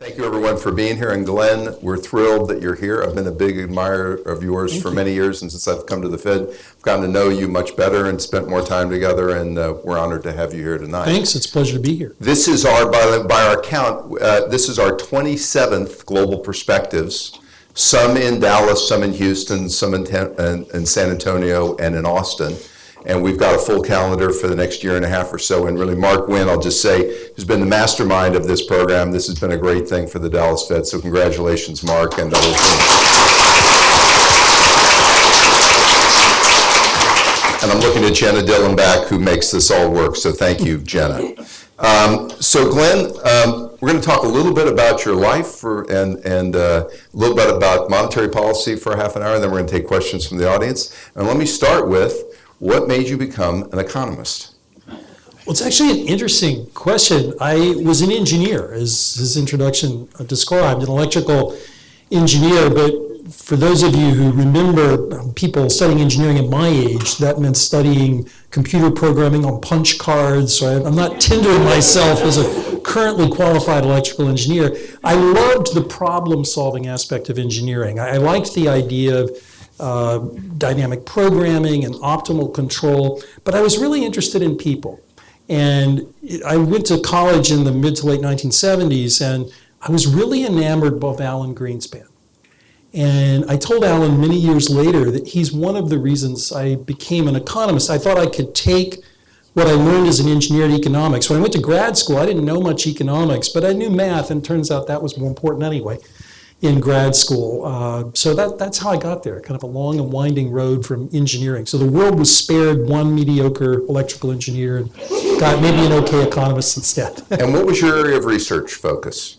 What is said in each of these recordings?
Thank you, everyone, for being here. And Glenn, we're thrilled that you're here. I've been a big admirer of yours for many years, and since I've come to the Fed, I've gotten to know you much better and spent more time together, and we're honored to have you here tonight. Thanks. It's a pleasure to be here. This is by our count, this is our 27th Global Perspectives, some in Dallas, some in Houston, some in San Antonio, and in Austin. And we've got a full calendar for the next year and a half or so. And really, Mark Wynn, I'll just say, has been the mastermind of this program. This has been a great thing for the Dallas Fed. So congratulations, Mark, and others. And I'm looking at Jenna Dillenbach, who makes this all work. So thank you, Jenna. So Glenn, we're going to talk a little bit about your life and a little bit about monetary policy for half an hour, and then we're going to take questions from the audience. And let me start with, what made you become an economist? Well, it's actually an interesting question. I was an engineer, as his introduction described, an electrical engineer, but for those of you who remember people studying engineering at my age, that meant studying computer programming on punch cards, so I'm not tendering myself as a currently qualified electrical engineer. I loved the problem-solving aspect of engineering. I liked the idea of dynamic programming and optimal control, but I was really interested in people. And I went to college in the mid to late 1970s, and I was really enamored of Alan Greenspan. And I told Alan many years later that he's one of the reasons I became an economist. I thought I could take what I learned as an engineer in economics. When I went to grad school, I didn't know much economics, but I knew math, and it turns out that was more important anyway in grad school. So that's how I got there, kind of a long and winding road from engineering. So the world was spared one mediocre electrical engineer and got maybe an okay economist instead. And what was your area of research focus?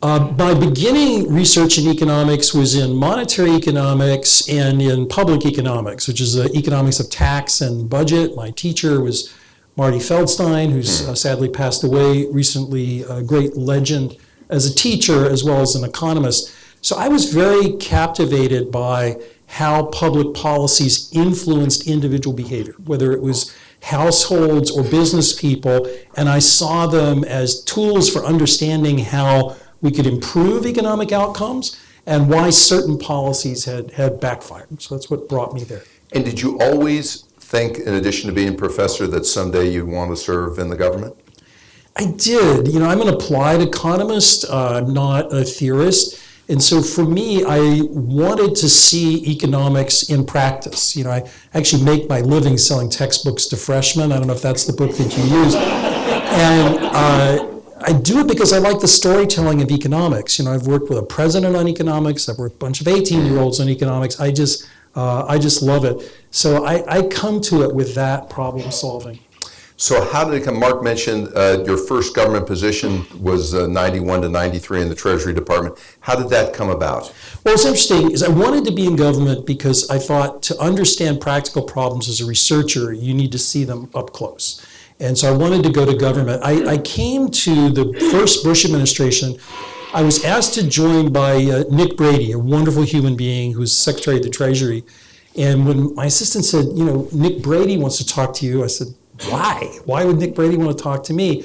My beginning research in economics was in monetary economics and in public economics, which is economics of tax and budget. My teacher was Marty Feldstein, who's sadly passed away recently, a great legend as a teacher as well as an economist. So I was very captivated by how public policies influenced individual behavior, whether it was households or business people, and I saw them as tools for understanding how we could improve economic outcomes and why certain policies had backfired. So that's what brought me there. And did you always think, in addition to being a professor, that someday you'd want to serve in the government? I did. I'm an applied economist, I'm not a theorist. And so for me, I wanted to see economics in practice. I actually make my living selling textbooks to freshmen. I don't know if that's the book that you use. And I do it because I like the storytelling of economics. I've worked with a president on economics. I've worked with a bunch of 18-year-olds on economics. I just love it. So I come to it with that problem solving. So how did it come? Mark mentioned your first government position was 91 to 93 in the Treasury Department. How did that come about? Well, what's interesting is I wanted to be in government because I thought to understand practical problems as a researcher, you need to see them up close. And so I wanted to go to government. I came to the first Bush administration. I was asked to join by Nick Brady, a wonderful human being who was Secretary of the Treasury. And when my assistant said, Nick Brady wants to talk to you, I said, why? Why would Nick Brady want to talk to me?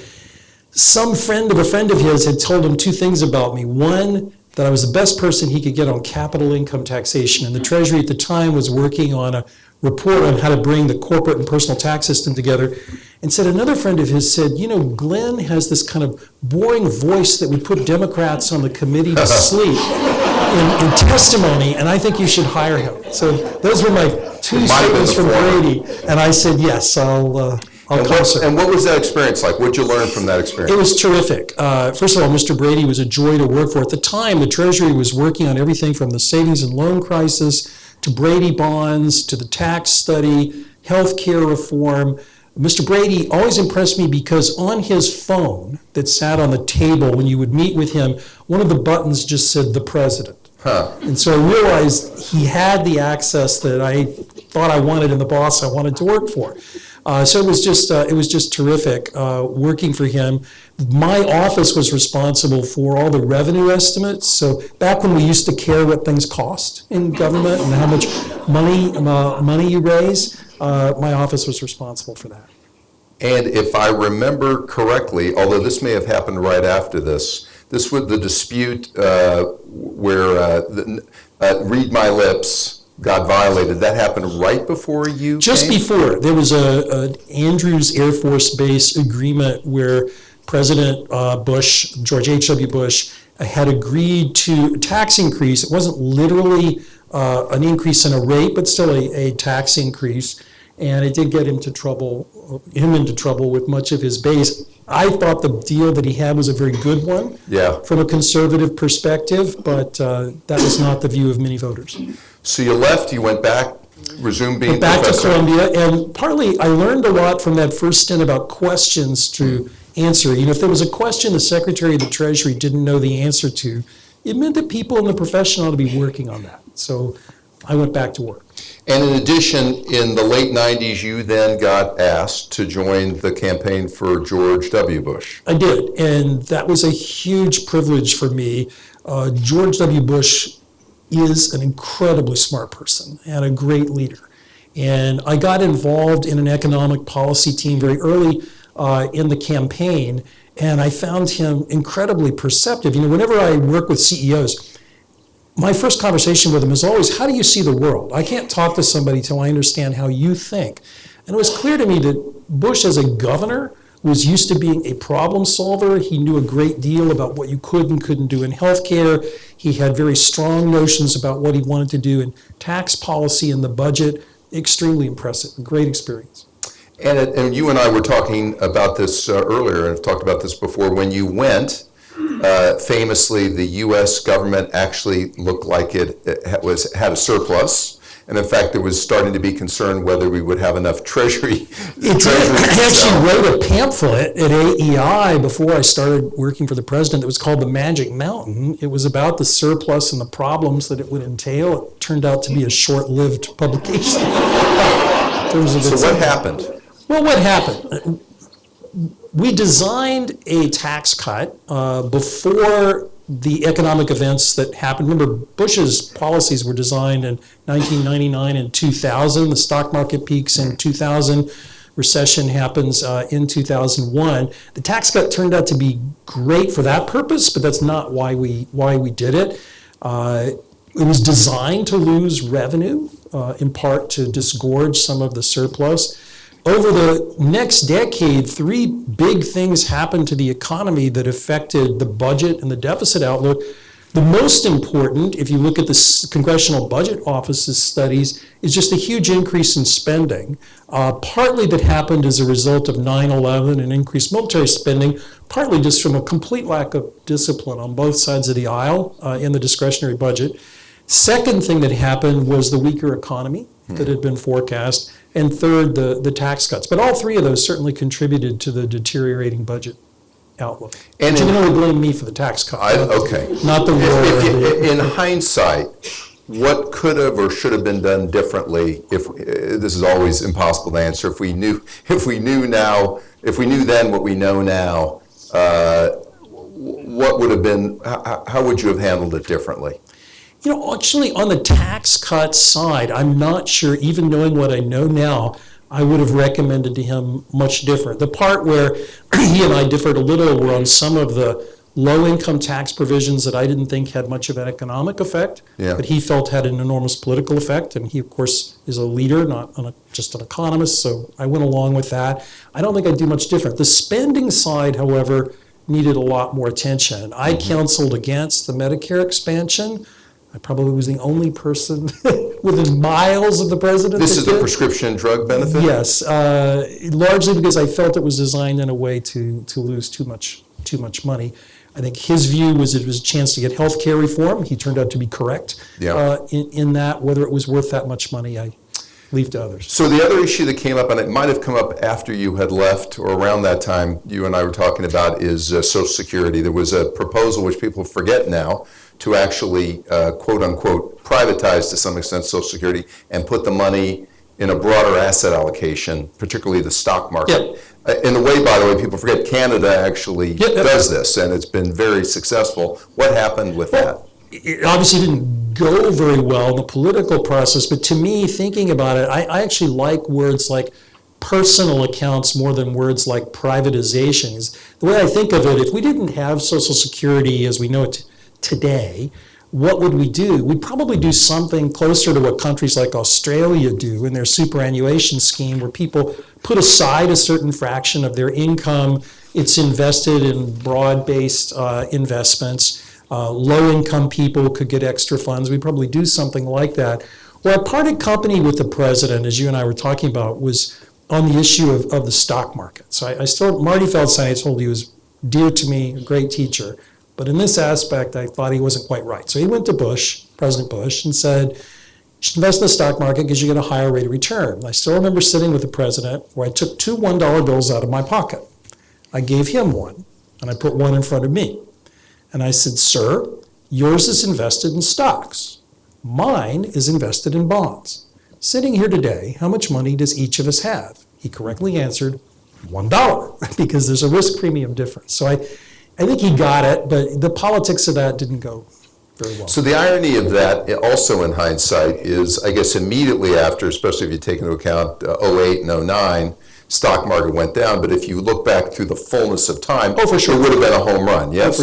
Some friend of a friend of his had told him two things about me. One, that I was the best person he could get on capital income taxation. And the Treasury at the time was working on a report on how to bring the corporate and personal tax system together. And said another friend of his said, Glenn has this kind of boring voice that would put Democrats on the committee to sleep in testimony, and I think you should hire him. So those were my two statements from Brady, and I said, yes, I'll come, sir. And what was that experience like? What did you learn from that experience? It was terrific. First of all, Mr. Brady was a joy to work for. At the time, the Treasury was working on everything from the savings and loan crisis to Brady bonds to the tax study, health care reform. Mr. Brady always impressed me because on his phone that sat on the table when you would meet with him, one of the buttons just said, the president. And so I realized he had the access that I thought I wanted in the boss I wanted to work for. So it was just terrific working for him. My office was responsible for all the revenue estimates. So back when we used to care what things cost in government and how much money you raise, my office was responsible for that. And if I remember correctly, although this may have happened right after this, this was the dispute where read my lips got violated. That happened right before you Just came? before, there was a Andrews Air Force Base agreement where President Bush, George H.W. Bush, had agreed to a tax increase. It wasn't literally an increase in a rate, but still a tax increase. And it did get him into trouble with much of his base. I thought the deal that he had was a very good one from a conservative perspective, but that was not the view of many voters. So you left, you went back, resumed being back professor. to Columbia, and partly I learned a lot from that first stint about questions to answer. If there was a question the Secretary of the Treasury didn't know the answer to, it meant that people in the profession ought to be working on that. So I went back to work. And in addition, in the late 90s, you then got asked to join the campaign for George W. Bush. I did, and that was a huge privilege for me. George W. Bush is an incredibly smart person and a great leader. And I got involved in an economic policy team very early in the campaign, and I found him incredibly perceptive. Whenever I work with CEOs, my first conversation with them is always, how do you see the world? I can't talk to somebody till I understand how you think. And it was clear to me that Bush as a governor was used to being a problem solver. He knew a great deal about what you could and couldn't do in healthcare. He had very strong notions about what he wanted to do in tax policy and the budget. Extremely impressive, a great experience. And you and I were talking about this earlier, and I've talked about this before. When you went, famously, the U.S. government actually looked like it had a surplus. And in fact, there was starting to be concern whether we would have enough treasury. I actually wrote a pamphlet at AEI before I started working for the president that was called The Magic Mountain. It was about the surplus and the problems that it would entail. It turned out to be a short-lived publication. So what happened? Well, what happened? We designed a tax cut before the economic events that happened. Remember, Bush's policies were designed in 1999 and 2000. The stock market peaks in 2000. Recession happens in 2001. The tax cut turned out to be great for that purpose, but that's not why we did it. It was designed to lose revenue, in part to disgorge some of the surplus. Over the next decade, three big things happened to the economy that affected the budget and the deficit outlook. The most important, if you look at the Congressional Budget Office's studies, is just a huge increase in spending, partly that happened as a result of 9/11 and increased military spending, partly just from a complete lack of discipline on both sides of the aisle in the discretionary budget. Second thing that happened was the weaker economy that had been forecast. And third, the tax cuts. But all three of those certainly contributed to the deteriorating budget outlook. And you can only blame me for the tax cut. Okay. Not the war. In hindsight, what could have or should have been done differently? If this is always impossible to answer. If we knew then what we know now, what would have been? How would you have handled it differently? Actually, on the tax cut side, I'm not sure, even knowing what I know now, I would have recommended to him much different. The part where he and I differed a little were on some of the low-income tax provisions that I didn't think had much of an economic effect, but he felt had an enormous political effect. And he, of course, is a leader, not just an economist, so I went along with that. I don't think I'd do much different. The spending side, however, needed a lot more attention. I counseled against the Medicare expansion. I probably was the only person within miles of the president. This is the prescription drug benefit? Yes, largely because I felt it was designed in a way to lose too much money. I think his view was it was a chance to get health care reform. He turned out to be correct in that. Whether it was worth that much money, I leave to others. So the other issue that came up, and it might have come up after you had left or around that time you and I were talking about, is Social Security. There was a proposal, which people forget now, to actually, quote unquote, privatize to some extent Social Security and put the money in a broader asset allocation, particularly the stock market. In the way, by the way, people forget, Canada actually does this, and it's been very successful. What happened with that? It obviously didn't go very well in the political process, but to me, thinking about it, I actually like words like personal accounts more than words like privatization. The way I think of it, if we didn't have Social Security as we know it today, what would we do? We'd probably do something closer to what countries like Australia do in their superannuation scheme, where people put aside a certain fraction of their income. It's invested in broad-based investments. Low-income people could get extra funds. We'd probably do something like that. Well, I parted company with the president, as you and I were talking about, was on the issue of the stock market. So Marty Feldstein, I told you, was dear to me, a great teacher. But in this aspect, I thought he wasn't quite right. So he went to President Bush, and said, you should invest in the stock market because you get a higher rate of return. And I still remember sitting with the president where I took two $1 bills out of my pocket. I gave him one, and I put one in front of me. And I said, sir, yours is invested in stocks. Mine is invested in bonds. Sitting here today, how much money does each of us have? He correctly answered, $1, because there's a risk premium difference. So I think he got it, but the politics of that didn't go very well. So the irony of that, also in hindsight, is I guess immediately after, especially if you take into account 08 and 09, stock market went down. But if you look back through the fullness of time, for sure, it would have been a home run, yes?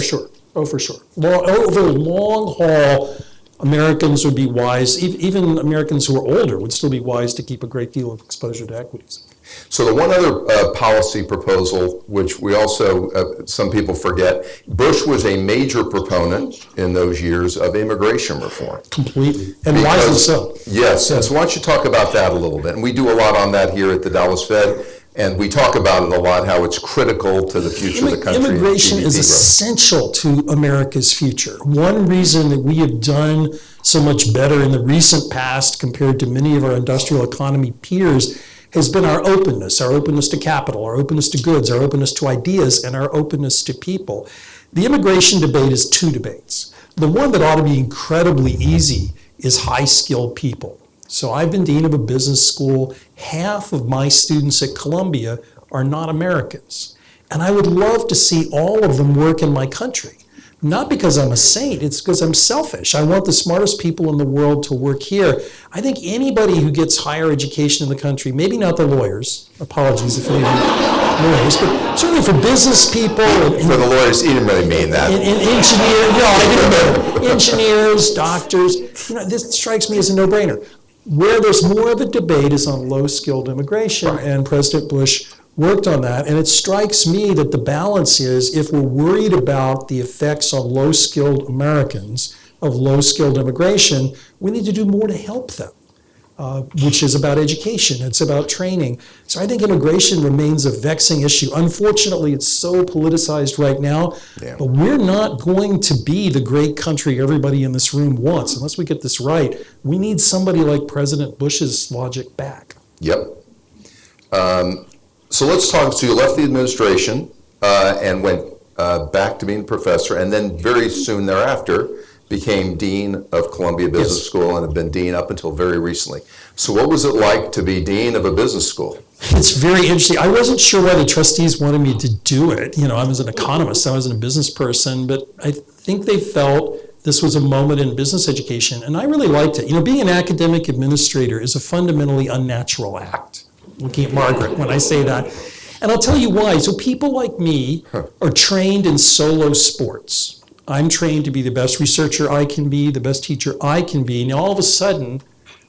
Oh, for sure. Well, over the long haul, Americans would be wise, even Americans who are older would still be wise to keep a great deal of exposure to equities. So the one other policy proposal, which we also, some people forget, Bush was a major proponent in those years of immigration reform. Completely, and wisely so. Yes, and so why don't you talk about that a little bit? And we do a lot on that here at the Dallas Fed, and we talk about it a lot, how it's critical to the future of the country. Immigration is essential to America's future. One reason that we have done so much better in the recent past compared to many of our industrial economy peers has been our openness to capital, our openness to goods, our openness to ideas, and our openness to people. The immigration debate is two debates. The one that ought to be incredibly easy is high-skilled people. So I've been dean of a business school. Half of my students at Columbia are not Americans. And I would love to see all of them work in my country. Not because I'm a saint, it's because I'm selfish. I want the smartest people in the world to work here. I think anybody who gets higher education in the country, maybe not the lawyers, apologies if any lawyers, but certainly for business people. For the lawyers, he didn't really mean that. Engineers, doctors, this strikes me as a no-brainer. Where there's more of a debate is on low-skilled immigration, right. And President Bush worked on that, and it strikes me that the balance is, if we're worried about the effects on low-skilled Americans of low-skilled immigration, we need to do more to help them, which is about education, it's about training. So I think immigration remains a vexing issue. Unfortunately, it's so politicized right now, but we're not going to be the great country everybody in this room wants. Unless we get this right, we need somebody like President Bush's logic back. Yep. So let's talk. So you left the administration and went back to being a professor, and then very soon thereafter became dean of Columbia Business School and have been dean up until very recently. So what was it like to be dean of a business school? It's very interesting. I wasn't sure why the trustees wanted me to do it. I was an economist, I wasn't a business person, but I think they felt this was a moment in business education, and I really liked it. Being an academic administrator is a fundamentally unnatural act. Looking at Margaret when I say that. And I'll tell you why. So people like me are trained in solo sports. I'm trained to be the best researcher I can be, the best teacher I can be. Now all of a sudden,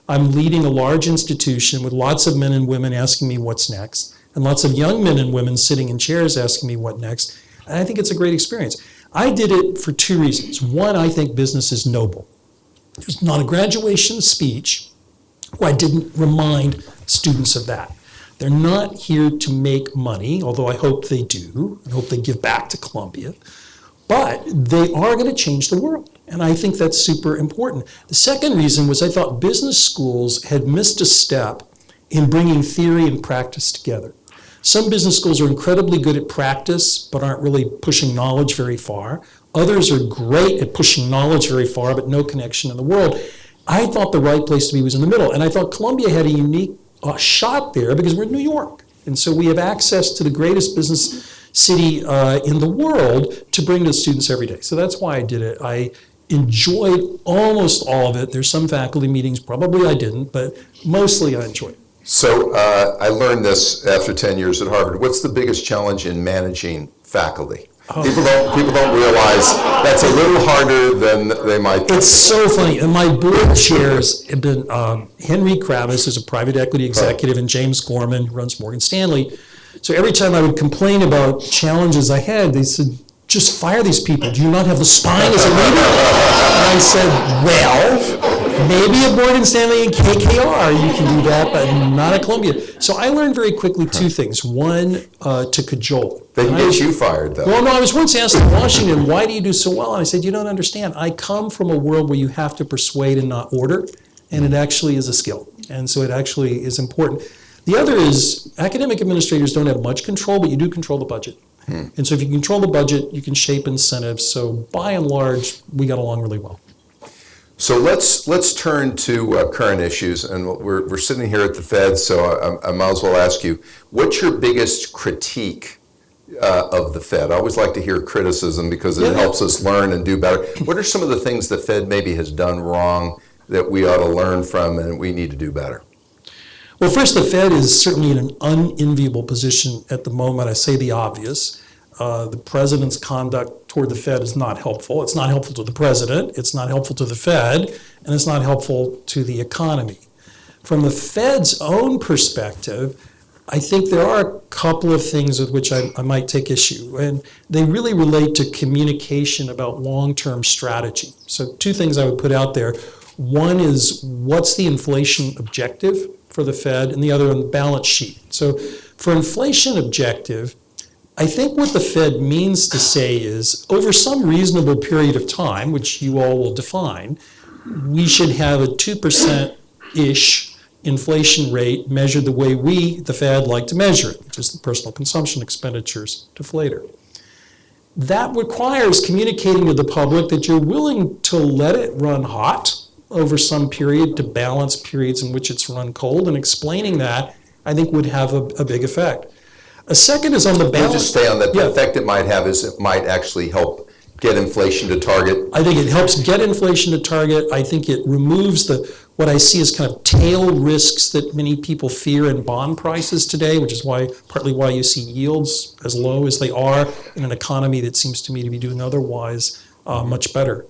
I'm leading a large institution with lots of men and women asking me what's next, and lots of young men and women sitting in chairs asking me what next. And I think it's a great experience. I did it for two reasons. One, I think business is noble. There's not a graduation speech where I didn't remind students of that. They're not here to make money, although I hope they do. I hope they give back to Columbia. But they are going to change the world, and I think that's super important. The second reason was I thought business schools had missed a step in bringing theory and practice together. Some business schools are incredibly good at practice, but aren't really pushing knowledge very far. Others are great at pushing knowledge very far, but no connection in the world. I thought the right place to be was in the middle, and I thought Columbia had a unique shot there because we're in New York. And so we have access to the greatest business city in the world to bring to students every day. So that's why I did it. I enjoyed almost all of it. There's some faculty meetings, probably I didn't, but mostly I enjoyed it. So I learned this after 10 years at Harvard. What's the biggest challenge in managing faculty? Oh. People don't realize that's a little harder than they might think. It's so funny. And my board chairs have been Henry Kravis, who's a private equity executive, and James Gorman, who runs Morgan Stanley. So every time I would complain about challenges I had, they said, just fire these people. Do you not have the spine as a leader? And I said, well, maybe at Morgan Stanley and KKR you can do that, but not at Columbia. So I learned very quickly two things. One, to cajole. They can get you fired, though. Well, no, I was once asked in Washington, why do you do so well? And I said, you don't understand. I come from a world where you have to persuade and not order, and it actually is a skill. And so it actually is important. The other is academic administrators don't have much control, but you do control the budget. And so if you control the budget, you can shape incentives. So by and large, we got along really well. So let's turn to current issues, and we're sitting here at the Fed, so I might as well ask you, what's your biggest critique of the Fed? I always like to hear criticism because it helps us learn and do better. What are some of the things the Fed maybe has done wrong that we ought to learn from and we need to do better? Well, first, the Fed is certainly in an unenviable position at the moment. I say the obvious. The president's conduct toward the Fed is not helpful. It's not helpful to the president, it's not helpful to the Fed, and it's not helpful to the economy. From the Fed's own perspective, I think there are a couple of things with which I might take issue, and they really relate to communication about long-term strategy. So two things I would put out there. One is, what's the inflation objective for the Fed, and the other on the balance sheet. So for inflation objective, I think what the Fed means to say is, over some reasonable period of time, which you all will define, we should have a 2%-ish inflation rate measured the way we, the Fed, like to measure it, which is the personal consumption expenditures deflator. That requires communicating to the public that you're willing to let it run hot over some period to balance periods in which it's run cold, and explaining that, I think, would have a big effect. A second is on the balance. We'll just stay on that. The effect it might have is it might actually help get inflation to target. I think it helps get inflation to target. I think it removes what I see as kind of tail risks that many people fear in bond prices today, which is partly why you see yields as low as they are in an economy that seems to me to be doing otherwise much better.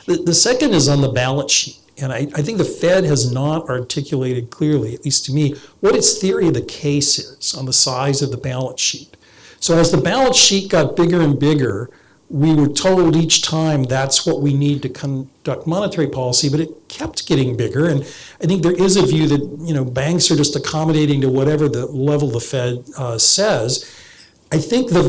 The second is on the balance sheet. And I think the Fed has not articulated clearly, at least to me, what its theory of the case is on the size of the balance sheet. So as the balance sheet got bigger and bigger, we were told each time that's what we need to conduct monetary policy, but it kept getting bigger. And I think there is a view that banks are just accommodating to whatever the level the Fed says. I think the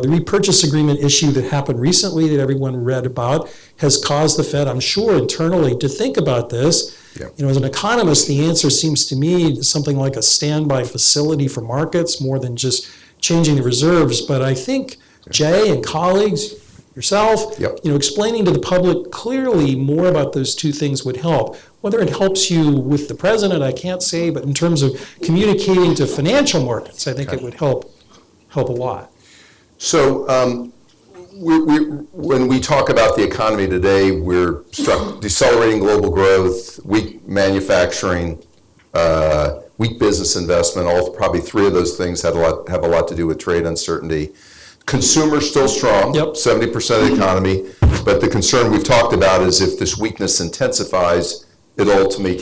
repurchase agreement issue that happened recently that everyone read about has caused the Fed, I'm sure, internally to think about this. Yeah. As an economist, the answer seems to me something like a standby facility for markets more than just changing the reserves. But I think Jay and colleagues, yourself, explaining to the public clearly more about those two things would help. Whether it helps you with the president, I can't say, but in terms of communicating to financial markets, I think it would help a lot. So when we talk about the economy today, we're struck decelerating global growth, weak manufacturing, weak business investment. Probably three of those things have a lot to do with trade uncertainty. Consumer still strong, 70% of the economy, but the concern we've talked about is if this weakness intensifies, it'll ultimately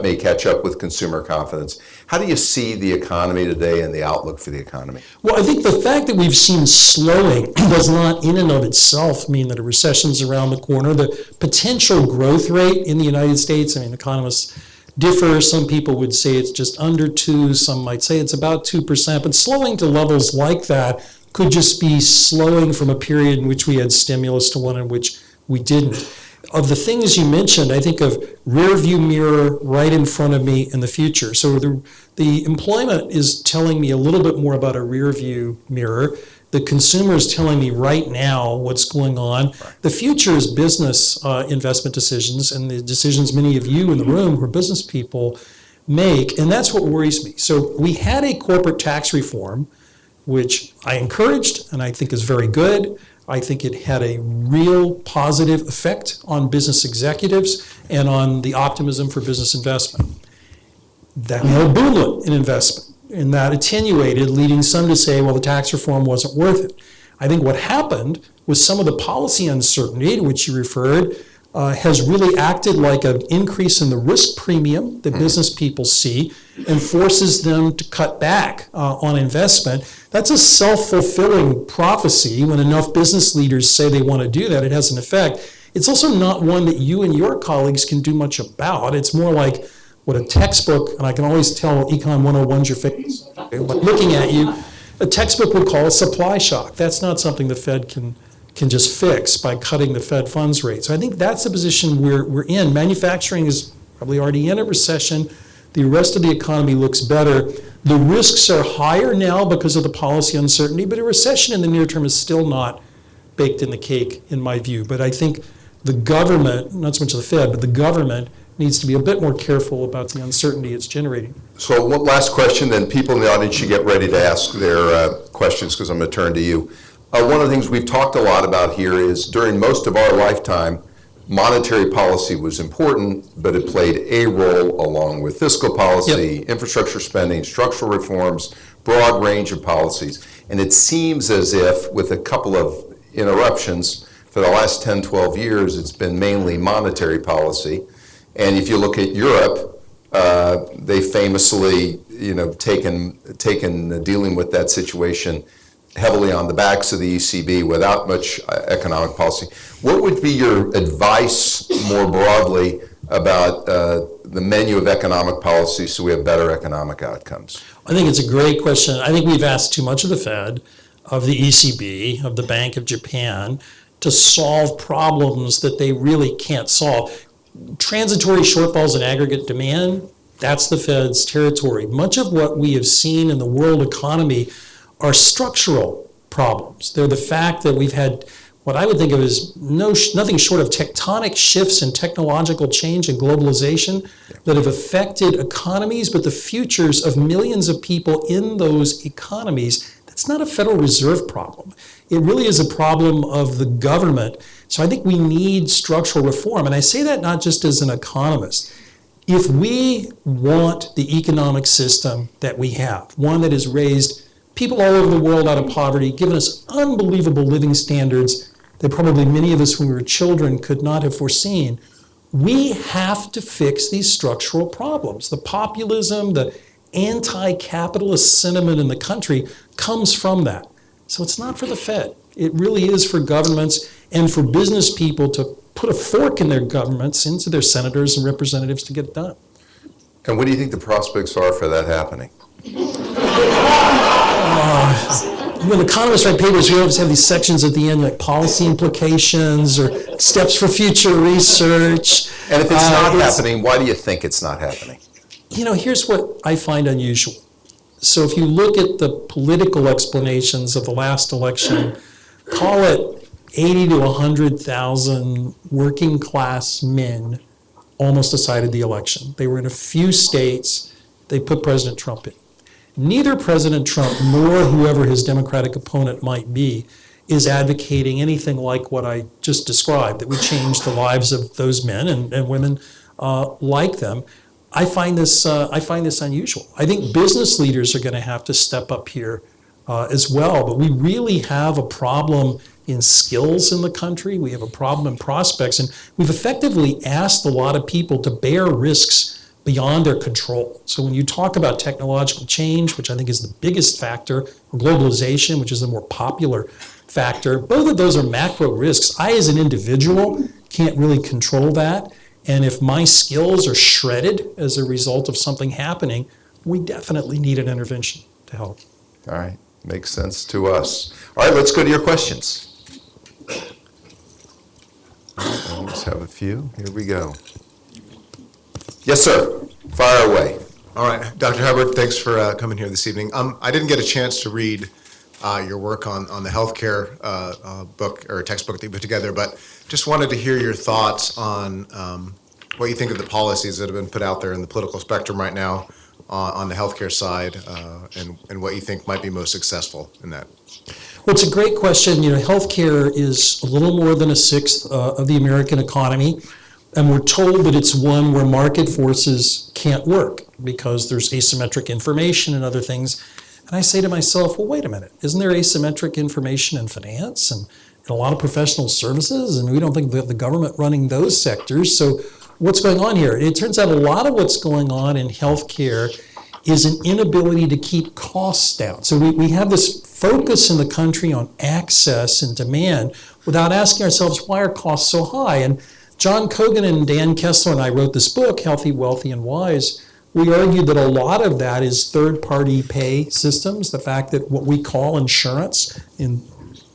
may catch up with consumer confidence. How do you see the economy today and the outlook for the economy? Well, I think the fact that we've seen slowing does not in and of itself mean that a recession's around the corner. The potential growth rate in the United States, economists differ. Some people would say it's just under 2, some might say it's about 2%, but slowing to levels like that could just be slowing from a period in which we had stimulus to one in which we didn't. Of the things you mentioned, I think of rear view mirror right in front of me in the future. So the employment is telling me a little bit more about a rear view mirror. The consumer is telling me right now what's going on. The future is business investment decisions and the decisions many of you in the room who are business people make, and that's what worries me. So we had a corporate tax reform, which I encouraged and I think is very good. I think it had a real positive effect on business executives and on the optimism for business investment. That we had a boomlet in investment, and that attenuated, leading some to say, well, the tax reform wasn't worth it. I think what happened was some of the policy uncertainty to which you referred has really acted like an increase in the risk premium that business people see and forces them to cut back on investment. That's a self-fulfilling prophecy. When enough business leaders say they want to do that, it has an effect. It's also not one that you and your colleagues can do much about. It's more like what a textbook, and I can always tell Econ 101's your face, looking at you, a textbook would call a supply shock. That's not something the Fed can just fix by cutting the Fed funds rate. So I think that's the position we're in. Manufacturing is probably already in a recession. The rest of the economy looks better. The risks are higher now because of the policy uncertainty, but a recession in the near term is still not baked in the cake, in my view. But I think the government, not so much the Fed, but the government needs to be a bit more careful about the uncertainty it's generating. So one last question, then people in the audience should get ready to ask their questions because I'm going to turn to you. One of the things we've talked a lot about here is during most of our lifetime, monetary policy was important, but it played a role along with fiscal policy, infrastructure spending, structural reforms, broad range of policies. And it seems as if, with a couple of interruptions, for the last 10, 12 years, it's been mainly monetary policy. And if you look at Europe, they famously, taken dealing with that situation heavily on the backs of the ECB without much economic policy. What would be your advice more broadly about the menu of economic policy so we have better economic outcomes? I think it's a great question. I think we've asked too much of the Fed, of the ECB, of the Bank of Japan, to solve problems that they really can't solve. Transitory shortfalls in aggregate demand, that's the Fed's territory. Much of what we have seen in the world economy are structural problems. They're the fact that we've had what I would think of as nothing short of tectonic shifts in technological change and globalization that have affected economies, but the futures of millions of people in those economies. That's not a Federal Reserve problem. It really is a problem of the government. So I think we need structural reform. And I say that not just as an economist. If we want the economic system that we have, one that has raised people all over the world out of poverty, given us unbelievable living standards that probably many of us when we were children could not have foreseen, we have to fix these structural problems. The populism, the anti-capitalist sentiment in the country comes from that. So it's not for the Fed. It really is for governments and for business people to put a fork in their governments, into their senators and representatives to get it done. And what do you think the prospects are for that happening? When economists write papers, we always have these sections at the end like policy implications or steps for future research. And if it's not happening, why do you think it's not happening? Here's what I find unusual. So if you look at the political explanations of the last election, call it 80 to 100,000 working class men almost decided the election. They were in a few states. They put President Trump in. Neither President Trump nor whoever his Democratic opponent might be is advocating anything like what I just described, that would change the lives of those men and women like them. I find this unusual. I think business leaders are going to have to step up here as well, but we really have a problem in skills in the country. We have a problem in prospects, and we've effectively asked a lot of people to bear risks beyond their control. So when you talk about technological change, which I think is the biggest factor, or globalization, which is the more popular factor, both of those are macro risks. I, as an individual, can't really control that. And if my skills are shredded as a result of something happening, we definitely need an intervention to help. All right, makes sense to us. All right, let's go to your questions. I just have a few. Here we go. Yes, sir. Fire away. All right, Dr. Hubbard, thanks for coming here this evening. I didn't get a chance to read your work on the healthcare book or textbook that you put together, but just wanted to hear your thoughts on what you think of the policies that have been put out there in the political spectrum right now on the healthcare side, and what you think might be most successful in that. Well, it's a great question. Healthcare is a little more than a sixth of the American economy. And we're told that it's one where market forces can't work. because there's asymmetric information and other things. And I say to myself, well, wait a minute, isn't there asymmetric information in finance and a lot of professional services? And we don't think we have the government running those sectors. So what's going on here? It turns out a lot of what's going on in healthcare is an inability to keep costs down. So we have this focus in the country on access and demand without asking ourselves, why are costs so high? And John Cogan and Dan Kessler and I wrote this book, Healthy, Wealthy, and Wise. We argued that a lot of that is third-party pay systems, the fact that what we call insurance in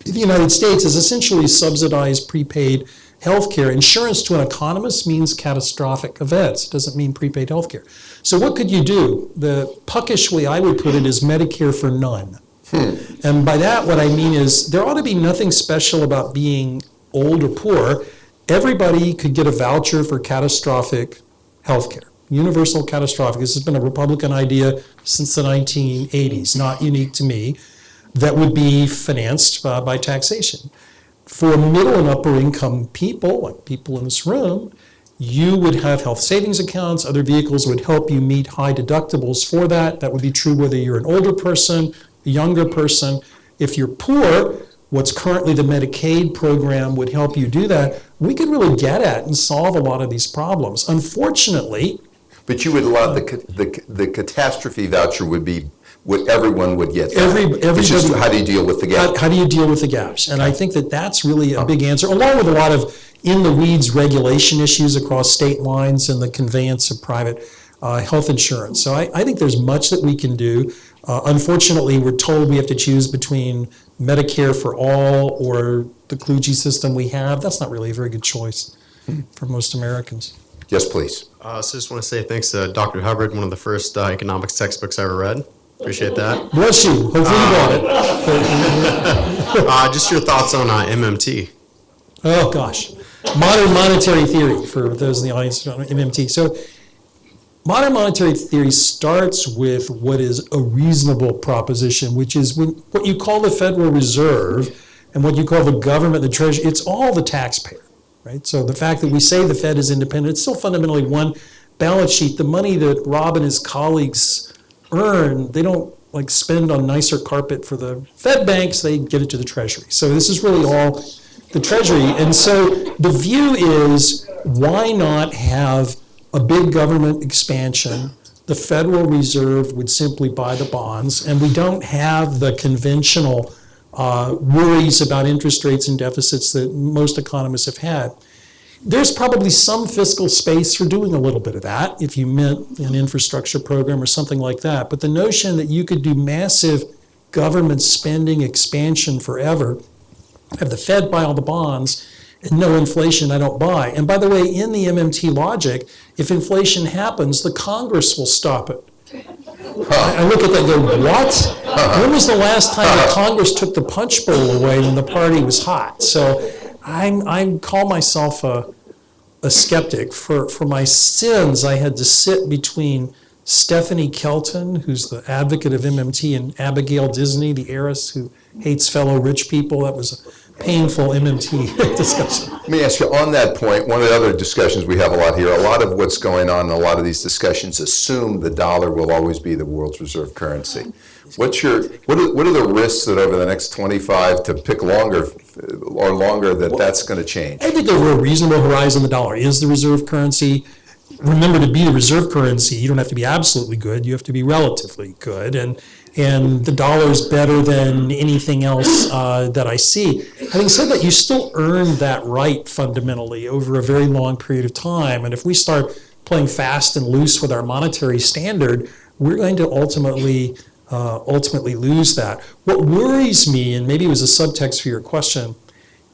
the United States is essentially subsidized prepaid healthcare. Insurance to an economist means catastrophic events. It doesn't mean prepaid healthcare. So what could you do? The puckish way I would put it is Medicare for none. And by that, what I mean is there ought to be nothing special about being old or poor. Everybody could get a voucher for catastrophic healthcare. Universal catastrophic. This has been a Republican idea since the 1980s, not unique to me, that would be financed by taxation. For middle and upper income people, like people in this room, you would have health savings accounts. Other vehicles would help you meet high deductibles for that. That would be true whether you're an older person, a younger person. If you're poor, what's currently the Medicaid program would help you do that. We could really get at and solve a lot of these problems. Unfortunately, but you would allow the catastrophe voucher would be what everyone would get. It's just how do you deal with the gap? How do you deal with the gaps? And I think that that's really a big answer, along with a lot of in-the-weeds regulation issues across state lines and the conveyance of private health insurance. So I think there's much that we can do. Unfortunately, we're told we have to choose between Medicare for all or the kludgy system we have. That's not really a very good choice for most Americans. Yes, please. So just want to say thanks to Dr. Hubbard, one of the first economics textbooks I ever read. Appreciate that. Bless you. Hopefully you bought it. Just your thoughts on MMT. Oh, gosh. Modern monetary theory, for those in the audience who don't know MMT. So modern monetary theory starts with what is a reasonable proposition, which is what you call the Federal Reserve and what you call the government, the Treasury, it's all the taxpayer. Right? So the fact that we say the Fed is independent, it's still fundamentally one balance sheet. The money that Rob and his colleagues earn, they don't like spend on nicer carpet for the Fed banks, they give it to the Treasury. So this is really all the Treasury. And so the view is, why not have a big government expansion? The Federal Reserve would simply buy the bonds, and we don't have the conventional worries about interest rates and deficits that most economists have had. There's probably some fiscal space for doing a little bit of that if you meant an infrastructure program or something like that. But the notion that you could do massive government spending expansion forever, have the Fed buy all the bonds, and no inflation, I don't buy. And by the way, in the MMT logic, if inflation happens, the Congress will stop it. I look at that and go, what? When was the last time the Congress took the punch bowl away when the party was hot? So I call myself a skeptic. For my sins, I had to sit between Stephanie Kelton, who's the advocate of MMT, and Abigail Disney, the heiress who hates fellow rich people. That was a painful MMT discussion. Let me ask you, on that point, one of the other discussions we have a lot here, a lot of what's going on in a lot of these discussions assume the dollar will always be the world's reserve currency. What are the risks that over the next 25 to pick longer that's going to change? I think over a reasonable horizon, the dollar is the reserve currency. Remember, to be the reserve currency, you don't have to be absolutely good. You have to be relatively good. And the dollar is better than anything else that I see. Having said that, you still earn that right fundamentally over a very long period of time. And if we start playing fast and loose with our monetary standard, we're going to ultimately lose that. What worries me, and maybe it was a subtext for your question,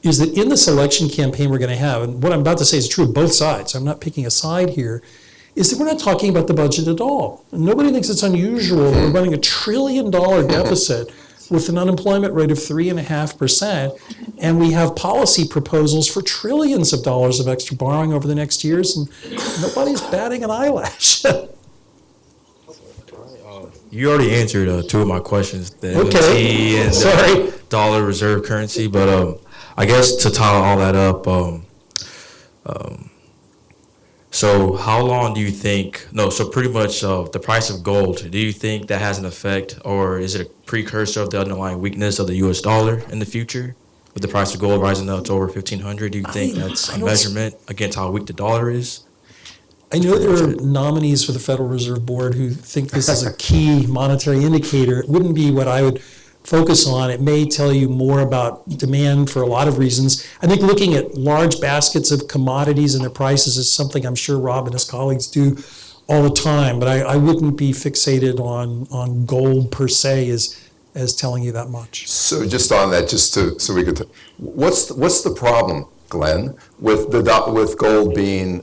is that in this election campaign we're going to have, and what I'm about to say is true of both sides, I'm not picking a side here, is that we're not talking about the budget at all. Nobody thinks it's unusual that we're running $1 trillion deficit with an unemployment rate of 3.5%, and we have policy proposals for trillions of dollars of extra borrowing over the next years, and nobody's batting an eyelash. You already answered two of my questions, the Okay. MMT and the dollar reserve currency, but I guess to tie all that up, So how long do you think, no, so pretty much the price of gold, do you think that has an effect, or is it a precursor of the underlying weakness of the US dollar in the future? With the price of gold rising up to over 1,500, do you think that's I a don't measurement against how weak the dollar is? I know there are nominees for the Federal Reserve Board who think this is a key monetary indicator. It wouldn't be what I would focus on. It may tell you more about demand for a lot of reasons. I think looking at large baskets of commodities and their prices is something I'm sure Rob and his colleagues do all the time, but I wouldn't be fixated on gold per se as telling you that much. So just on that, so we could, what's the problem, Glenn, with gold being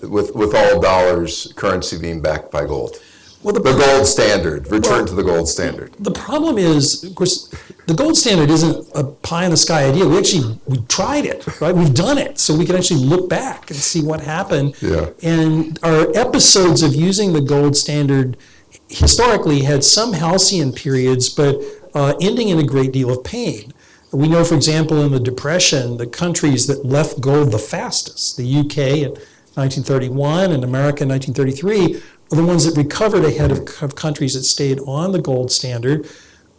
with all dollars currency being backed by gold? Well, The gold standard, return to the gold standard. The problem is, of course, the gold standard isn't a pie in the sky idea. We tried it, right? We've done it, so we can actually look back and see what happened. Yeah. And our episodes of using the gold standard historically had some halcyon periods, but ending in a great deal of pain. We know, for example, in the Depression, the countries that left gold the fastest, the UK in 1931 and America in 1933, are the ones that recovered ahead of countries that stayed on the gold standard.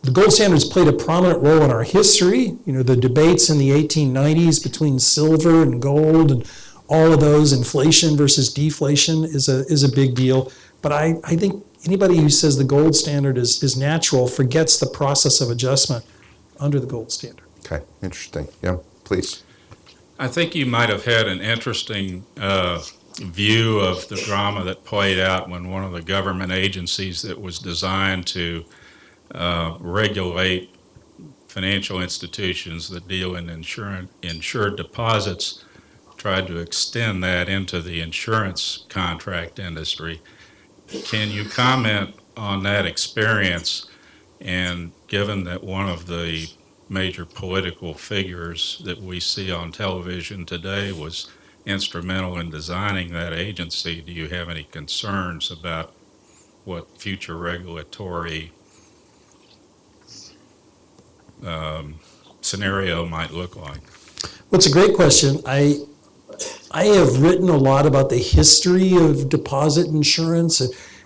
The gold standard has played a prominent role in our history. You know, the debates in the 1890s between silver and gold and all of those, inflation versus deflation is a big deal. But I think anybody who says the gold standard is natural forgets the process of adjustment under the gold standard. Okay, interesting. Yeah, please. I think you might have had an interesting view of the drama that played out when one of the government agencies that was designed to regulate financial institutions that deal in insured deposits tried to extend that into the insurance contract industry. Can you comment on that experience? And given that one of the major political figures that we see on television today was instrumental in designing that agency, do you have any concerns about what future regulatory scenario might look like? Well, it's a great question. I have written a lot about the history of deposit insurance.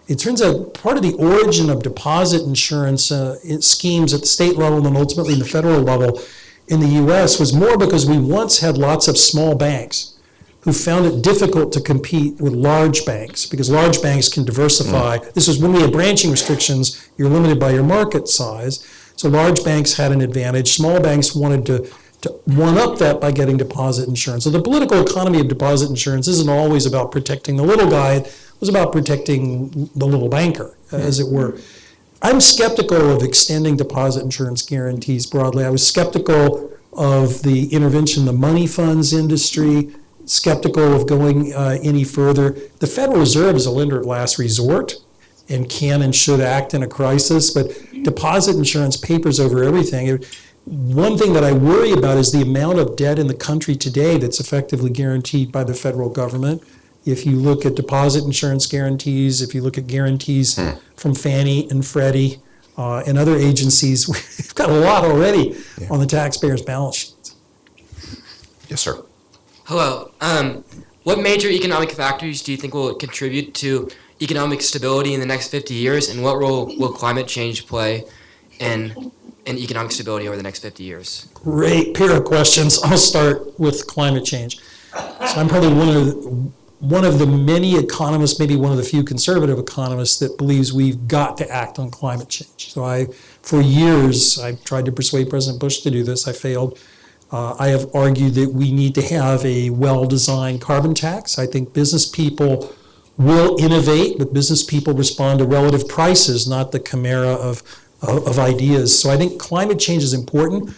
It turns out part of the origin of deposit insurance schemes at the state level and ultimately in the federal level in the U.S. was more because we once had lots of small banks who found it difficult to compete with large banks because large banks can diversify. This was when we had branching restrictions. You're limited by your market size. So large banks had an advantage. Small banks wanted to one-up that by getting deposit insurance. So the political economy of deposit insurance isn't always about protecting the little guy. It was about protecting the little banker, as it were. I'm skeptical of extending deposit insurance guarantees broadly. I was skeptical of the intervention in the money funds industry, skeptical of going any further. The Federal Reserve is a lender of last resort and can and should act in a crisis, but deposit insurance papers over everything. One thing that I worry about is the amount of debt in the country today that's effectively guaranteed by the federal government. If you look at deposit insurance guarantees, if you look at guarantees from Fannie and Freddie and other agencies, we've got a lot already on the taxpayers' balance sheets. Yes, sir. Hello. What major economic factors do you think will contribute to economic stability in the next 50 years, and what role will climate change play in economic stability over the next 50 years? Great pair of questions. I'll start with climate change. So I'm probably one of the many economists, maybe one of the few conservative economists that believes we've got to act on climate change. So for years, I tried to persuade President Bush to do this. I failed. I have argued that we need to have a well-designed carbon tax. I think business people will innovate, but business people respond to relative prices, not the chimera of ideas. So I think climate change is important.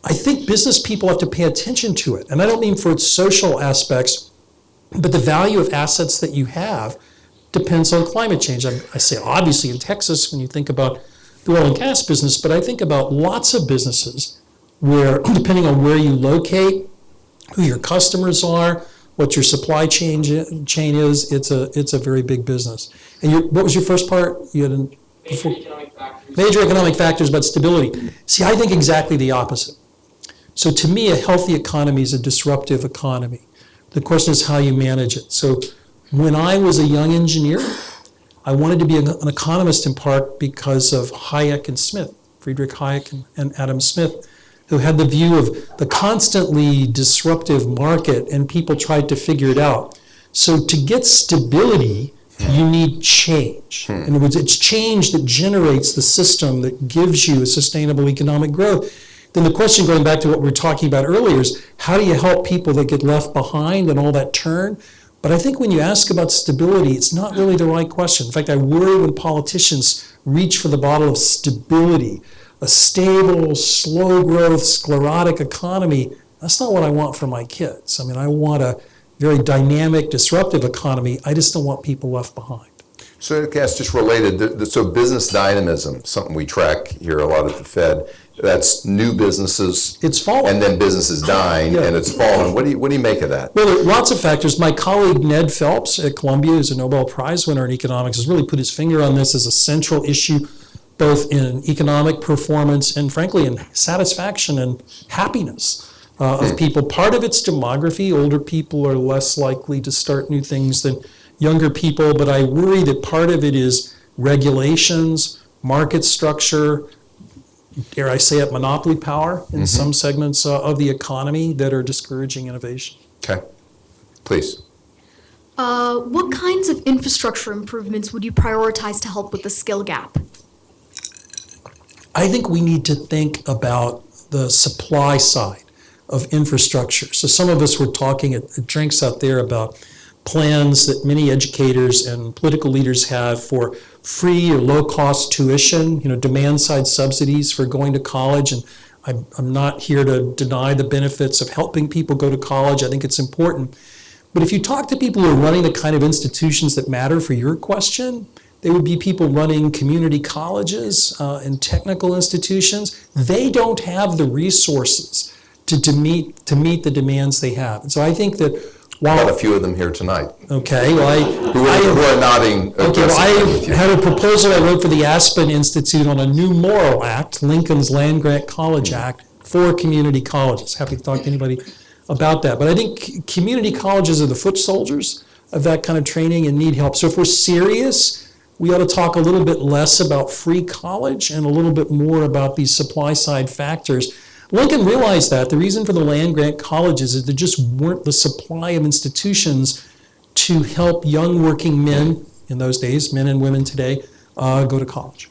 I think business people have to pay attention to it. And I don't mean for its social aspects, but the value of assets that you have depends on climate change. I say obviously in Texas when you think about the oil and gas business, but I think about lots of businesses where, depending on where you locate, who your customers are, what your supply chain is, it's a very big business. And what was your first part? You had major economic factors, but stability. See, I think exactly the opposite. So to me, a healthy economy is a disruptive economy. The question is how you manage it. So When I was a young engineer, I wanted to be an economist in part because of Hayek and Smith, Friedrich Hayek and Adam Smith, who had the view of the constantly disruptive market, and people tried to figure it out. So to get stability, you need change. In other words, it's change that generates the system that gives you a sustainable economic growth. Then the question, going back to what we were talking about earlier, is how do you help people that get left behind and all that turn? But I think when you ask about stability, it's not really the right question. In fact, I worry when politicians reach for the bottle of stability. A stable, slow growth, sclerotic economy, that's not what I want for my kids. I mean, I want a very dynamic, disruptive economy. I just don't want people left behind. So I guess just related, so business dynamism, something we track here a lot at the Fed, that's new businesses. It's falling. And then businesses dying, and it's falling. What do you make of that? Well, there are lots of factors. My colleague Ned Phelps at Columbia, who's a Nobel Prize winner in economics, has really put his finger on this as a central issue, both in economic performance and, frankly, in satisfaction and happiness of people. Part of it's demography. Older people are less likely to start new things than younger people, but I worry that part of it is regulations, market structure, dare I say it, monopoly power in some segments of the economy that are discouraging innovation. Okay, please. What kinds of infrastructure improvements would you prioritize to help with the skill gap? I think we need to think about the supply side of infrastructure. So some of us were talking at drinks out there about plans that many educators and political leaders have for free or low-cost tuition, demand-side subsidies for going to college. And I'm not here to deny the benefits of helping people go to college. I think it's important. But if you talk to people who are running the kind of institutions that matter for your question, they would be people running community colleges and technical institutions. They don't have the resources to meet the demands they have. And so I think that Got a few of them here tonight. Okay, well, who are nodding. Okay, well, I had a proposal I wrote for the Aspen Institute on a new moral act, Lincoln's Land Grant College Act, for community colleges. Happy to talk to anybody about that. But I think community colleges are the foot soldiers of that kind of training and need help. So if we're serious, we ought to talk a little bit less about free college and a little bit more about these supply side factors. Lincoln realized that the reason for the land grant colleges is there just weren't the supply of institutions to help young working men in those days, men and women today, go to college.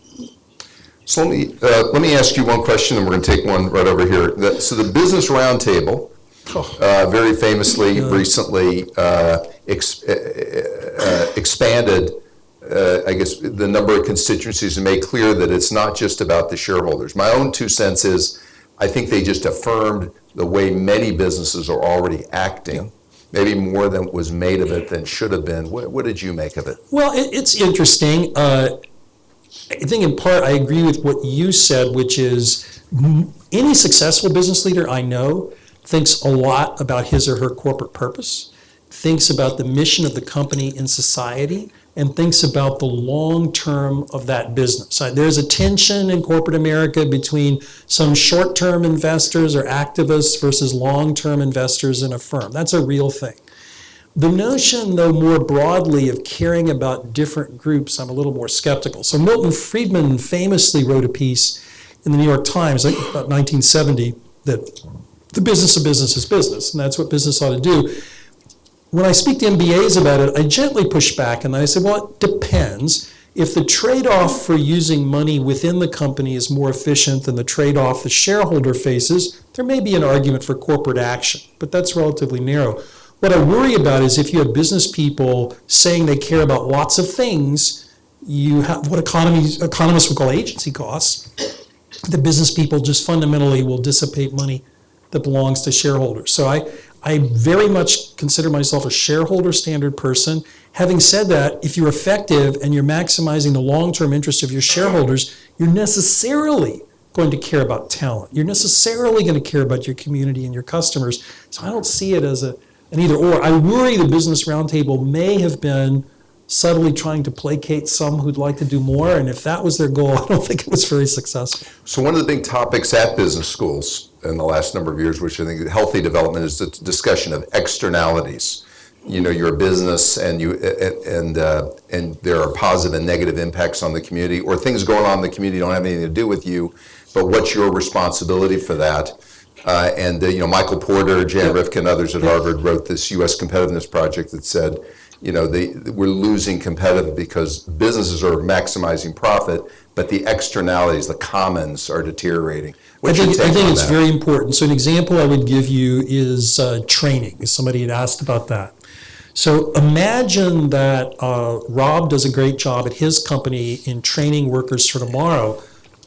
So let me ask you one question, and we're going to take one right over here. So the Business Roundtable, very famously recently expanded, I guess, the number of constituencies and made clear that it's not just about the shareholders. My own 2 cents is I think they just affirmed the way many businesses are already acting, maybe more than was made of it than should have been. What did you make of it? Well, it's interesting. I think in part I agree with what you said, which is any successful business leader I know thinks a lot about his or her corporate purpose, thinks about the mission of the company in society, and thinks about the long term of that business. There's a tension in corporate America between some short-term investors or activists versus long-term investors in a firm. That's a real thing. The notion, though, more broadly of caring about different groups, I'm a little more skeptical. So Milton Friedman famously wrote a piece in the New York Times, I think about 1970, that the business of business is business, and that's what business ought to do. When I speak to MBAs about it, I gently push back and I say, well, it depends. If the trade-off for using money within the company is more efficient than the trade-off the shareholder faces, there may be an argument for corporate action, but that's relatively narrow. What I worry about is if you have business people saying they care about lots of things, you have what economists would call agency costs. The business people just fundamentally will dissipate money that belongs to shareholders. So I very much consider myself a shareholder standard person. Having said that, if you're effective and you're maximizing the long-term interest of your shareholders, you're necessarily going to care about talent. You're necessarily going to care about your community and your customers. So I don't see it as an either or. I worry the Business Roundtable may have been subtly trying to placate some who'd like to do more, and if that was their goal, I don't think it was very successful. So one of the big topics at business schools in the last number of years, which I think healthy development, is the discussion of externalities. you're a business and and there are positive and negative impacts on the community, or things going on in the community don't have anything to do with you, but what's your responsibility for that? Michael Porter, Jan Rifkin, and others at Harvard wrote this U.S. competitiveness project that said, we're losing competitive because businesses are maximizing profit, but the externalities, the commons, are deteriorating. I think it's very important. So an example I would give you is training. Somebody had asked about that. So imagine that Rob does a great job at his company in training workers for tomorrow,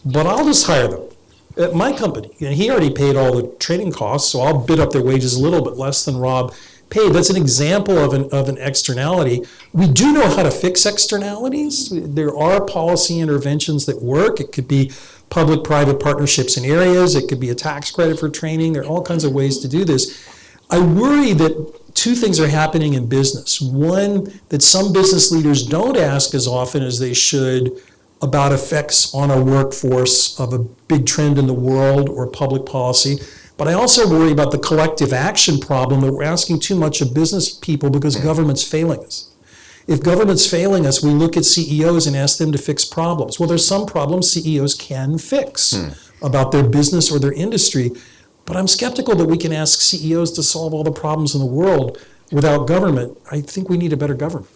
but I'll just hire them at my company. He already paid all the training costs, so I'll bid up their wages a little bit less than Rob paid. That's an example of an externality. We do know how to fix externalities. There are policy interventions that work. It could be public-private partnerships in areas. It could be a tax credit for training. There are all kinds of ways to do this. I worry that two things are happening in business. One, that some business leaders don't ask as often as they should about effects on our workforce of a big trend in the world or public policy. But I also worry about the collective action problem that we're asking too much of business people because government's failing us. If government's failing us, we look at CEOs and ask them to fix problems. Well, there's some problems CEOs can fix about their business or their industry, but I'm skeptical that we can ask CEOs to solve all the problems in the world without government. I think we need a better government.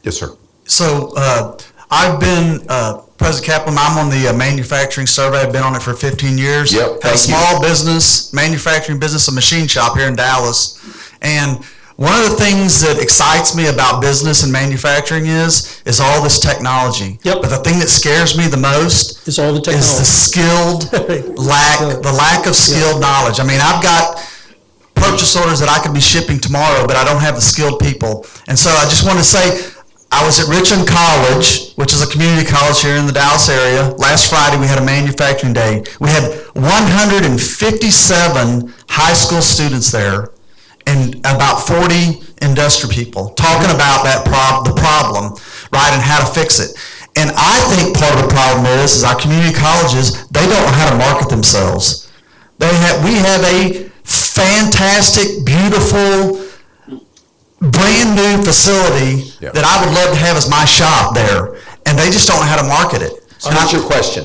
Yes, sir. So I've been, President Kaplan, I'm on the manufacturing survey. I've been on it for 15 years. Yep, Had a small business, manufacturing business, a machine shop here in Dallas. And one of the things that excites me about business and manufacturing is all this technology. Yep. But the thing that scares me the most Is all the technology. is the skilled lack of skilled knowledge. I mean, I've got purchase orders that I could be shipping tomorrow, but I don't have the skilled people. And so I just want to say, I was at Richmond College, which is a community college here in the Dallas area. Last Friday, we had a manufacturing day. We had 157 high school students there and about 40 industry people talking about the problem, right, and how to fix it. And I think part of the problem is our community colleges, they don't know how to market themselves. We have a fantastic, beautiful, brand new facility that I would love to have as my shop there, and they just don't know how to market it. So that's your question.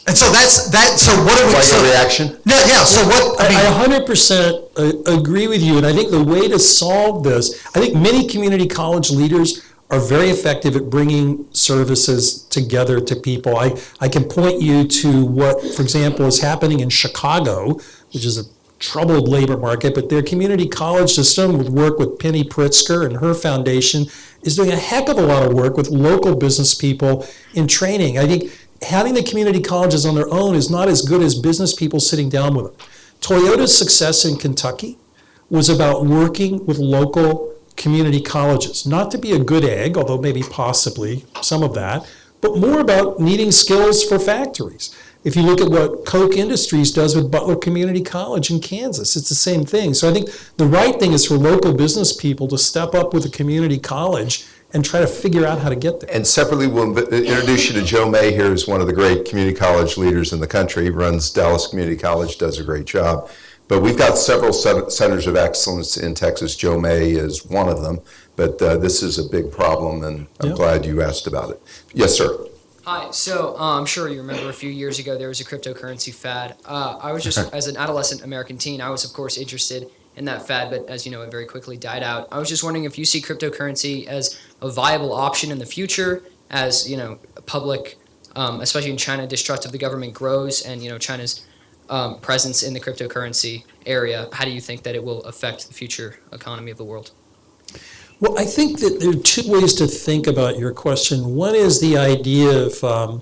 And so that's that. So what are we? Like a reaction? Yeah. So what? I 100% agree with you, and I think the way to solve this, I think many community college leaders are very effective at bringing services together to people. I can point you to what, for example, is happening in Chicago, which is a troubled labor market, but their community college system, with work with Penny Pritzker and her foundation, is doing a heck of a lot of work with local business people in training. I think having the community colleges on their own is not as good as business people sitting down with them. Toyota's success in Kentucky was about working with local community colleges, not to be a good egg, although maybe possibly some of that, but more about needing skills for factories. If you look at what Koch Industries does with Butler Community College in Kansas, it's the same thing. So I think the right thing is for local business people to step up with a community college and try to figure out how to get there. And separately, we'll introduce you to Joe May here, who's one of the great community college leaders in the country. He runs Dallas Community College, does a great job. But we've got several centers of excellence in Texas. Joe May is one of them. But this is a big problem, and I'm glad you asked about it. Yes, sir. Hi. So I'm sure you remember a few years ago there was a cryptocurrency fad. I was just, as an adolescent American teen, I was of course interested in that fad, but as you know, it very quickly died out. I was just wondering if you see cryptocurrency as a viable option in the future, as public, especially in China, distrust of the government grows, and China's presence in the cryptocurrency area. How do you think that it will affect the future economy of the world? Well, I think that there are two ways to think about your question. One is the idea of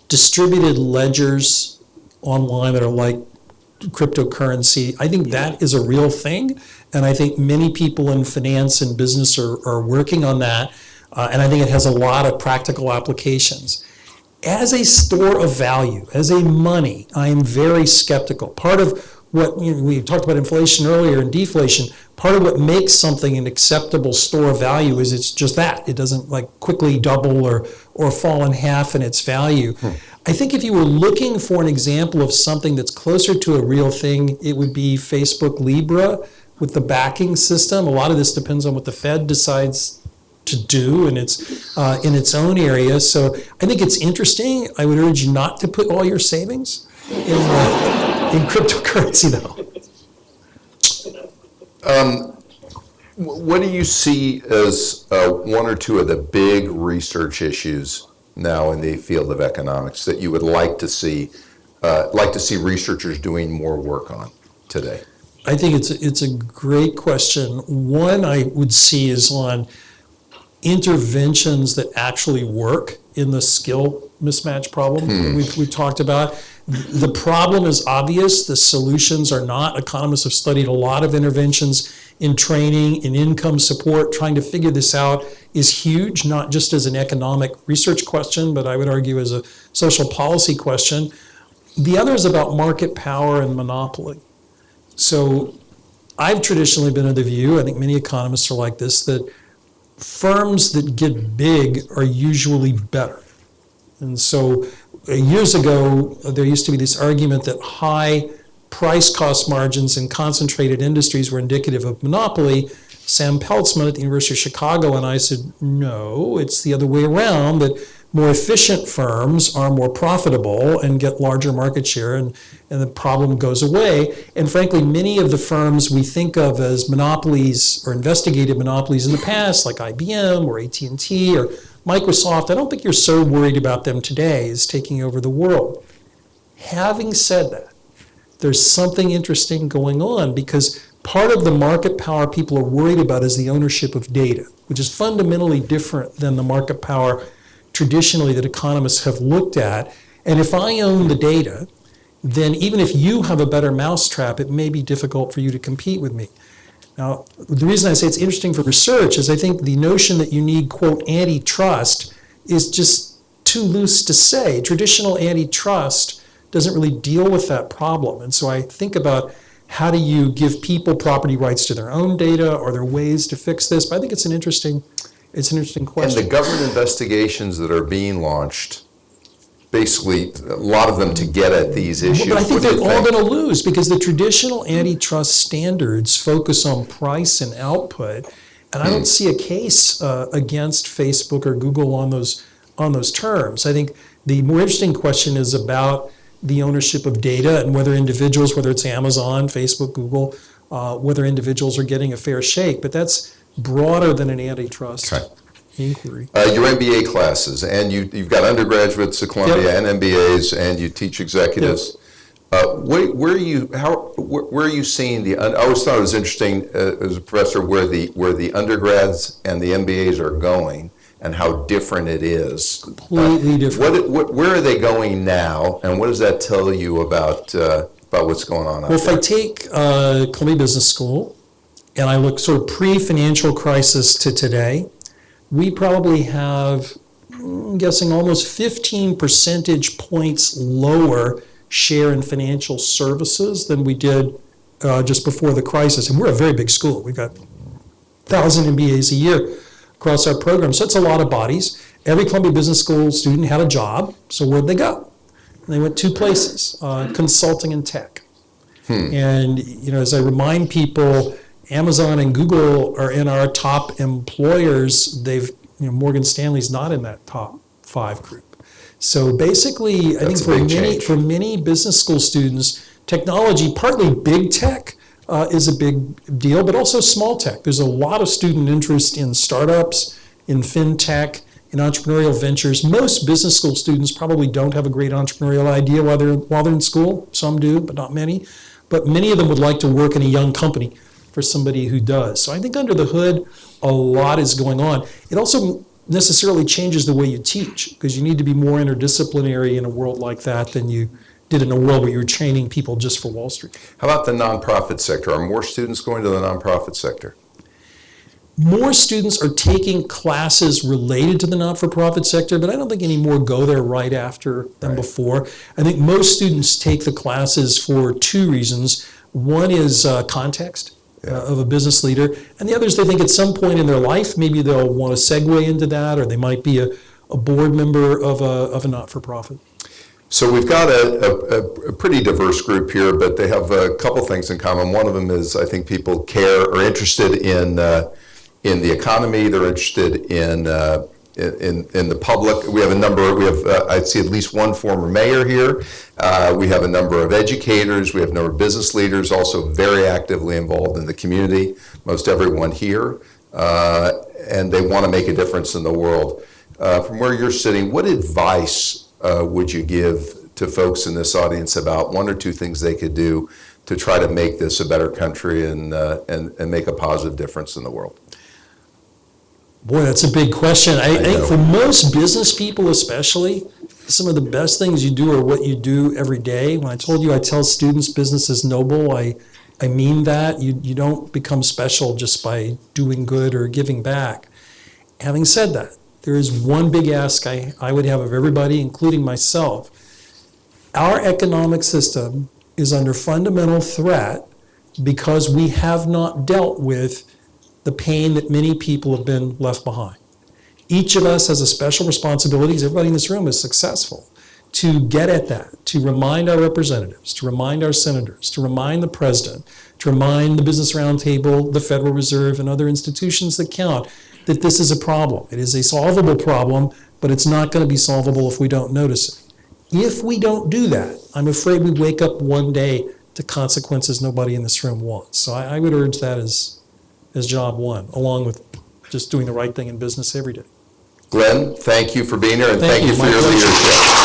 distributed ledgers online that are like cryptocurrency. I think that is a real thing, and I think many people in finance and business are working on that, and I think it has a lot of practical applications. As a store of value, as a money, I am very skeptical. Part of what, we talked about inflation earlier and deflation, part of what makes something an acceptable store of value is it's just that. It doesn't quickly double or fall in half in its value. I think if you were looking for an example of something that's closer to a real thing, it would be Facebook Libra, with the backing system. A lot of this depends on what the Fed decides to do in its own area. So I think it's interesting. I would urge you not to put all your savings in cryptocurrency, though. What do you see as one or two of the big research issues now in the field of economics that you would like to see researchers doing more work on today? I think it's a great question. One I would see is on interventions that actually work in the skill mismatch problem we've talked about. The problem is obvious. The solutions are not. Economists have studied a lot of interventions in training, in income support. Trying to figure this out is huge, not just as an economic research question, but I would argue as a social policy question. The other is about market power and monopoly. So I've traditionally been of the view, I think many economists are like this, that firms that get big are usually better. And so years ago, there used to be this argument that high price cost margins in concentrated industries were indicative of monopoly. Sam Peltzman at the University of Chicago and I said, no, it's the other way around, that more efficient firms are more profitable and get larger market share, and the problem goes away. And frankly, many of the firms we think of as monopolies or investigated monopolies in the past, like IBM or AT&T or Microsoft, I don't think you're so worried about them today as taking over the world. Having said that, there's something interesting going on, because part of the market power people are worried about is the ownership of data, which is fundamentally different than the market power traditionally that economists have looked at. And if I own the data, then even if you have a better mousetrap, it may be difficult for you to compete with me. Now, the reason I say it's interesting for research is I think the notion that you need, quote, antitrust is just too loose to say. Traditional antitrust doesn't really deal with that problem. And so I think about how do you give people property rights to their own data? Are there ways to fix this? But I think it's an interesting question. And the government investigations that are being launched, basically, a lot of them to get at these issues. But I think they're all going to lose, because the traditional antitrust standards focus on price and output, and I don't see a case against Facebook or Google on those terms. I think the more interesting question is about the ownership of data and whether individuals, whether it's Amazon, Facebook, Google, whether individuals are getting a fair shake. But that's broader than an antitrust inquiry. Your MBA classes, and you've got undergraduates at Columbia and MBAs, and you teach executives. Where are you seeing I always thought it was interesting as a professor where the undergrads and the MBAs are going and how different it is. Completely different. Where are they going now, and what does that tell you about what's going on out there? Well, if I take Columbia Business School and I look sort of pre-financial crisis to today, we probably have, I'm guessing, almost 15 percentage points lower share in financial services than we did just before the crisis. And we're a very big school. We've got 1,000 MBAs a year across our program. So it's a lot of bodies. Every Columbia Business School student had a job. So where'd they go? And they went two places, consulting and tech. And, as I remind people, Amazon and Google are in our top employers. Morgan Stanley's not in that top 5 group. So basically, I think for many business school students, technology, partly big tech, is a big deal, but also small tech. There's a lot of student interest in startups, in fintech, in entrepreneurial ventures. Most business school students probably don't have a great entrepreneurial idea while they're in school. Some do, but not many. But many of them would like to work in a young company for somebody who does. So I think under the hood, a lot is going on. It also necessarily changes the way you teach, because you need to be more interdisciplinary in a world like that than you did in a world where you were training people just for Wall Street. How about the nonprofit sector? Are more students going to the nonprofit sector? More students are taking classes related to the not-for-profit sector, but I don't think any more go there right after than before. I think most students take the classes for 2 reasons. One is context of a business leader, and the other is they think at some point in their life, maybe they'll want to segue into that, or they might be a board member of a not-for-profit. So we've got a pretty diverse group here, but they have a couple things in common. One of them is I think people are interested in the economy. They're interested in the public. We have I'd see at least one former mayor here. We have a number of educators. We have a number of business leaders also very actively involved in the community, most everyone here. And they want to make a difference in the world. From where you're sitting, what advice would you give to folks in this audience about one or two things they could do to try to make this a better country and make a positive difference in the world? Boy, that's a big question. I think for most business people especially, some of the best things you do are what you do every day. When I told you I tell students business is noble, I mean that. You don't become special just by doing good or giving back. Having said that, there is one big ask I would have of everybody, including myself. Our economic system is under fundamental threat because we have not dealt with the pain that many people have been left behind. Each of us has a special responsibility, because everybody in this room is successful, to get at that, to remind our representatives, to remind our senators, to remind the president, to remind the Business Roundtable, the Federal Reserve, and other institutions that count that this is a problem. It is a solvable problem, but it's not going to be solvable if we don't notice it. If we don't do that, I'm afraid we wake up one day to consequences nobody in this room wants. So I would urge that as job one, along with just doing the right thing in business every day. Glenn, thank you for being here, and thank you for My your pleasure. leadership.